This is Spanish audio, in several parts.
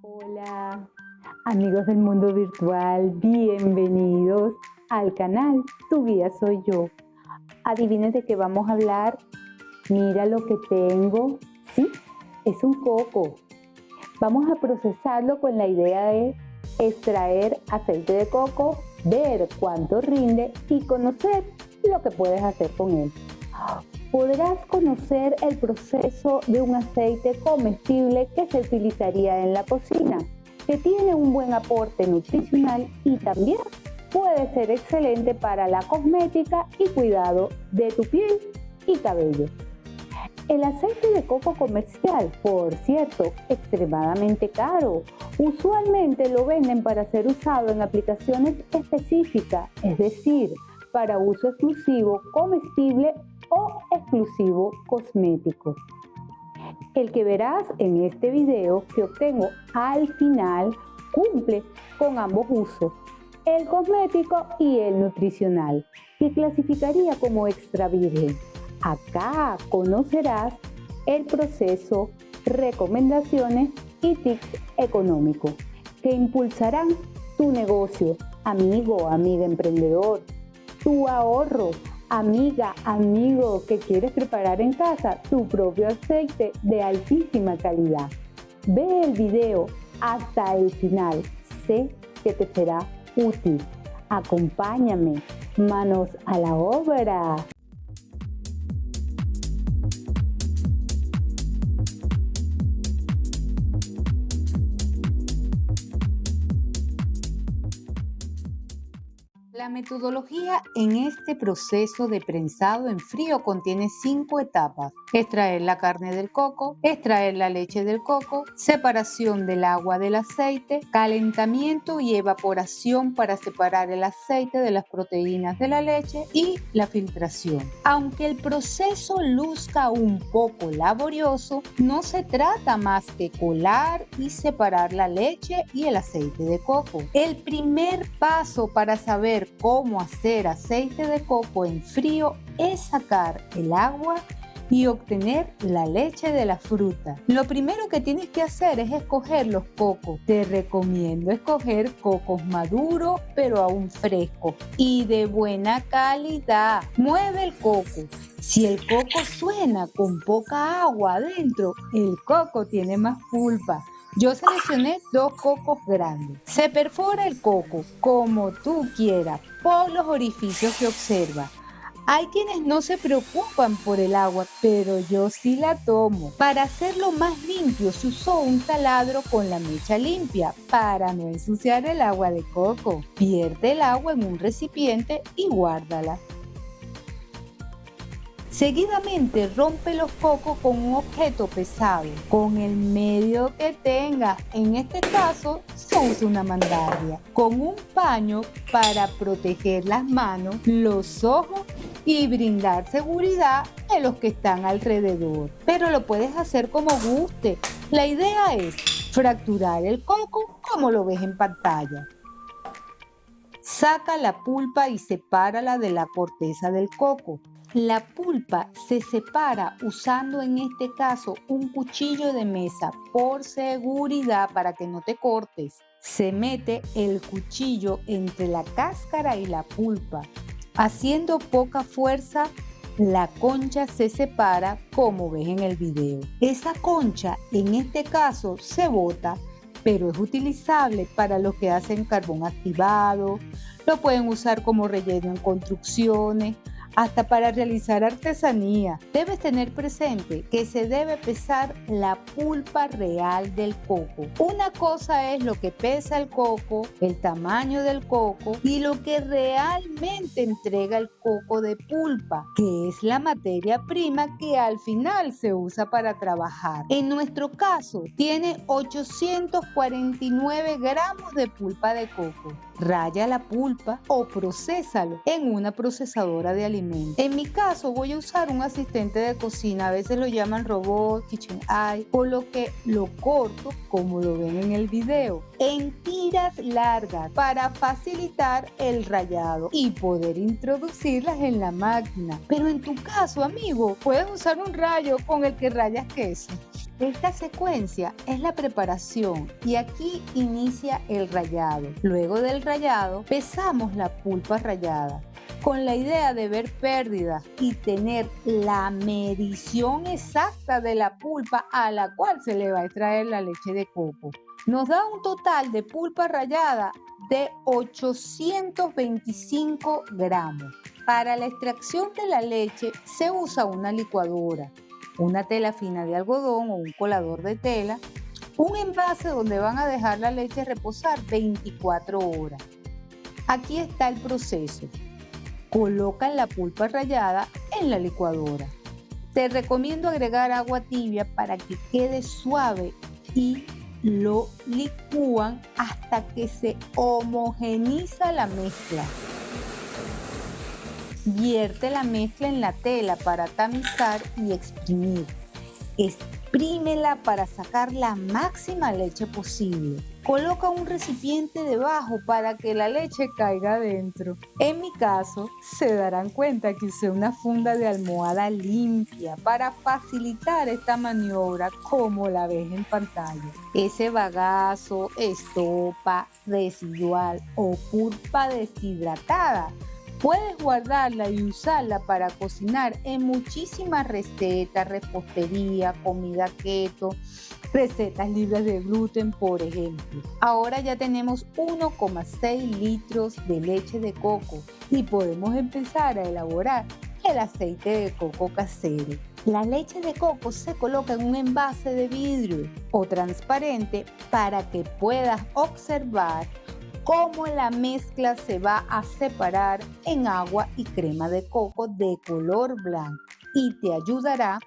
Hola, amigos del mundo virtual, bienvenidos al canal Tu Guía Soy Yo. ¿Adivinen de qué vamos a hablar? Mira lo que tengo. Sí, es un coco. Vamos a procesarlo con la idea de extraer aceite de coco, ver cuánto rinde y conocer lo que puedes hacer con él. Podrás conocer el proceso de un aceite comestible que se utilizaría en la cocina, que tiene un buen aporte nutricional y también puede ser excelente para la cosmética y cuidado de tu piel y cabello. El aceite de coco comercial, por cierto, extremadamente caro. Usualmente lo venden para ser usado en aplicaciones específicas, es decir, para uso exclusivo comestible o exclusivo cosmético. El que verás en este video que obtengo al final cumple con ambos usos, el cosmético y el nutricional, que clasificaría como extra virgen. Acá conocerás el proceso, recomendaciones y tips económicos que impulsarán tu negocio, amigo, amiga emprendedor, tu ahorro, amiga, amigo que quieres preparar en casa tu propio aceite de altísima calidad. Ve el video hasta el final, sé que te será útil. Acompáñame, manos a la obra. La metodología en este proceso de prensado en frío contiene 5 etapas: extraer la carne del coco, extraer la leche del coco, separación del agua del aceite, calentamiento y evaporación para separar el aceite de las proteínas de la leche y la filtración. Aunque el proceso luzca un poco laborioso, no se trata más que colar y separar la leche y el aceite de coco. El primer paso para saber cómo hacer aceite de coco en frío es sacar el agua y obtener la leche de la fruta. Lo primero que tienes que hacer es escoger los cocos. Te recomiendo escoger cocos maduros pero aún frescos y de buena calidad. Mueve el coco. Si el coco suena con poca agua adentro, el coco tiene más pulpa. Yo seleccioné 2 cocos grandes. Se perfora el coco como tú quieras por los orificios que observas. Hay quienes no se preocupan por el agua, pero yo sí la tomo. Para hacerlo más limpio se usó un taladro con la mecha limpia para no ensuciar el agua de coco. Vierte el agua en un recipiente y guárdala. Seguidamente rompe los cocos con un objeto pesado, con el medio que tenga. En este caso se usa una mandarria, con un paño para proteger las manos, los ojos y brindar seguridad a los que están alrededor. Pero lo puedes hacer como guste. La idea es fracturar el coco como lo ves en pantalla. Saca la pulpa y sepárala de la corteza del coco. La pulpa se separa usando en este caso un cuchillo de mesa por seguridad para que no te cortes. Se mete el cuchillo entre la cáscara y la pulpa. Haciendo poca fuerza, la concha se separa como ves en el video. Esa concha en este caso se bota, pero es utilizable para los que hacen carbón activado, lo pueden usar como relleno en construcciones, hasta para realizar artesanía. Debes tener presente que se debe pesar la pulpa real del coco. Una cosa es lo que pesa el coco, el tamaño del coco y lo que realmente entrega el coco de pulpa, que es la materia prima que al final se usa para trabajar. En nuestro caso, tiene 849 gramos de pulpa de coco. Raya la pulpa o procésalo en una procesadora de alimentos. En mi caso voy a usar un asistente de cocina, a veces lo llaman robot, KitchenAid, por lo que lo corto como lo ven en el video, en tiras largas para facilitar el rallado y poder introducirlas en la máquina. Pero en tu caso, amigo, puedes usar un rayo con el que rayas queso. Esta secuencia es la preparación y aquí inicia el rallado. Luego del rallado, pesamos la pulpa rallada con la idea de ver pérdidas y tener la medición exacta de la pulpa a la cual se le va a extraer la leche de coco. Nos da un total de pulpa rallada de 825 gramos. Para la extracción de la leche se usa una licuadora, una tela fina de algodón o un colador de tela, un envase donde van a dejar la leche reposar 24 horas. Aquí está el proceso. Colocan la pulpa rallada en la licuadora. Te recomiendo agregar agua tibia para que quede suave y lo licúan hasta que se homogeniza la mezcla. Vierte la mezcla en la tela para tamizar y exprimir. Exprímela para sacar la máxima leche posible. Coloca un recipiente debajo para que la leche caiga adentro. En mi caso, se darán cuenta que usé una funda de almohada limpia para facilitar esta maniobra como la ves en pantalla. Ese bagazo, estopa, residual o pulpa deshidratada, puedes guardarla y usarla para cocinar en muchísimas recetas, repostería, comida keto, recetas libres de gluten, por ejemplo. Ahora ya tenemos 1,6 litros de leche de coco y podemos empezar a elaborar el aceite de coco casero. La leche de coco se coloca en un envase de vidrio o transparente para que puedas observar cómo la mezcla se va a separar en agua y crema de coco de color blanco y te ayudará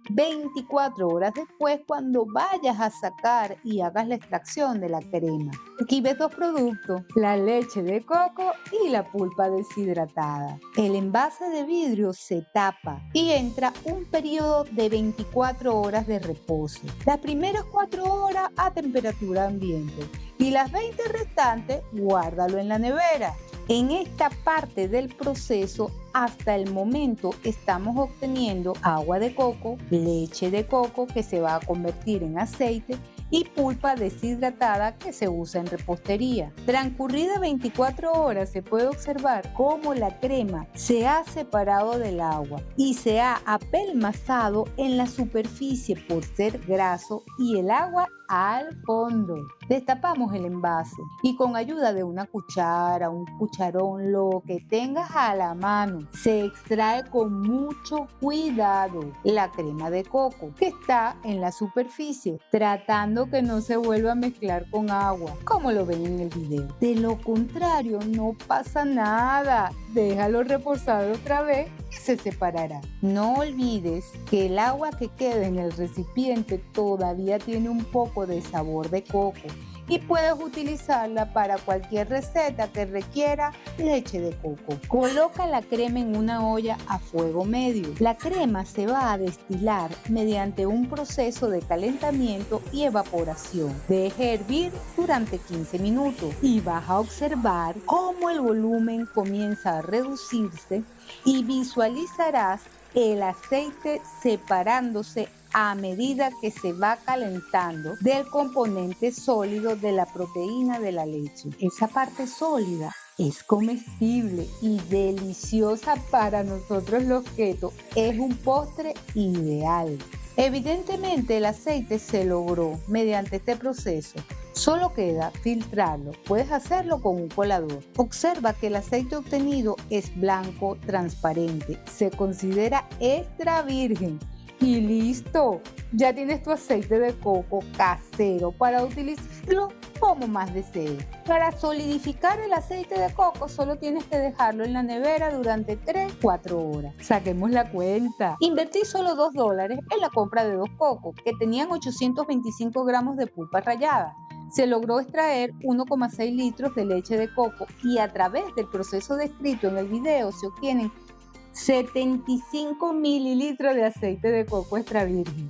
24 horas después cuando vayas a sacar y hagas la extracción de la crema. Aquí ves dos productos, la leche de coco y la pulpa deshidratada. El envase de vidrio se tapa y entra un periodo de 24 horas de reposo. Las primeras 4 horas a temperatura ambiente y las 20 restantes guárdalo en la nevera. En esta parte del proceso, hasta el momento estamos obteniendo agua de coco, leche de coco que se va a convertir en aceite y pulpa deshidratada que se usa en repostería. Transcurridas 24 horas se puede observar cómo la crema se ha separado del agua y se ha apelmazado en la superficie por ser graso y el agua al fondo. Destapamos el envase y con ayuda de una cuchara, un cucharón, lo que tengas a la mano, se extrae con mucho cuidado la crema de coco que está en la superficie, tratando que no se vuelva a mezclar con agua, como lo ven en el video. De lo contrario, no pasa nada. Déjalo reposar otra vez y se separará. No olvides que el agua que queda en el recipiente todavía tiene un poco de sabor de coco y puedes utilizarla para cualquier receta que requiera leche de coco. Coloca la crema en una olla a fuego medio. La crema se va a destilar mediante un proceso de calentamiento y evaporación. Deje hervir durante 15 minutos y vas a observar cómo el volumen comienza a reducirse y visualizarás el aceite separándose a medida que se va calentando del componente sólido de la proteína de la leche. Esa parte sólida es comestible y deliciosa para nosotros los keto. Es un postre ideal. Evidentemente el aceite se logró mediante este proceso. Solo queda filtrarlo. Puedes hacerlo con un colador. Observa que el aceite obtenido es blanco, transparente. Se considera extra virgen. Y listo, ya tienes tu aceite de coco casero para utilizarlo como más desees. Para solidificar el aceite de coco solo tienes que dejarlo en la nevera durante 3-4 horas. Saquemos la cuenta. Invertí solo $2 en la compra de 2 cocos que tenían 825 gramos de pulpa rallada. Se logró extraer 1,6 litros de leche de coco y a través del proceso descrito en el video se obtienen 75 mililitros de aceite de coco extra virgen.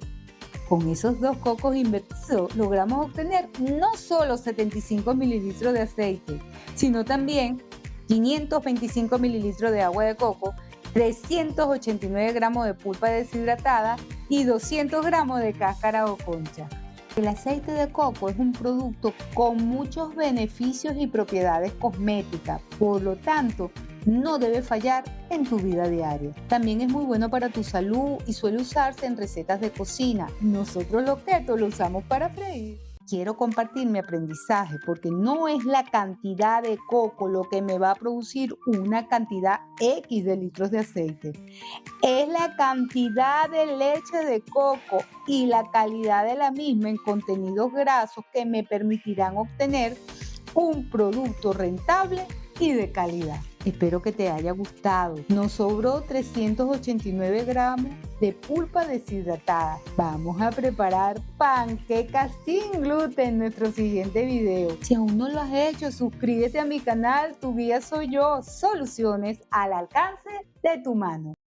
Con esos 2 cocos invertidos logramos obtener no solo 75 mililitros de aceite, sino también 525 mililitros de agua de coco 389 gramos de pulpa deshidratada y 200 gramos de cáscara o concha. El aceite de coco es un producto con muchos beneficios y propiedades cosméticas, por lo tanto, no debe fallar en tu vida diaria. También es muy bueno para tu salud y suele usarse en recetas de cocina. Nosotros los keto lo usamos para freír. Quiero compartir mi aprendizaje porque no es la cantidad de coco lo que me va a producir una cantidad X de litros de aceite. Es la cantidad de leche de coco y la calidad de la misma en contenidos grasos que me permitirán obtener un producto rentable y de calidad. Espero que te haya gustado. Nos sobró 389 gramos de pulpa deshidratada. Vamos a preparar panquecas sin gluten en nuestro siguiente video. Si aún no lo has hecho, suscríbete a mi canal. Tu guía soy yo. Soluciones al alcance de tu mano.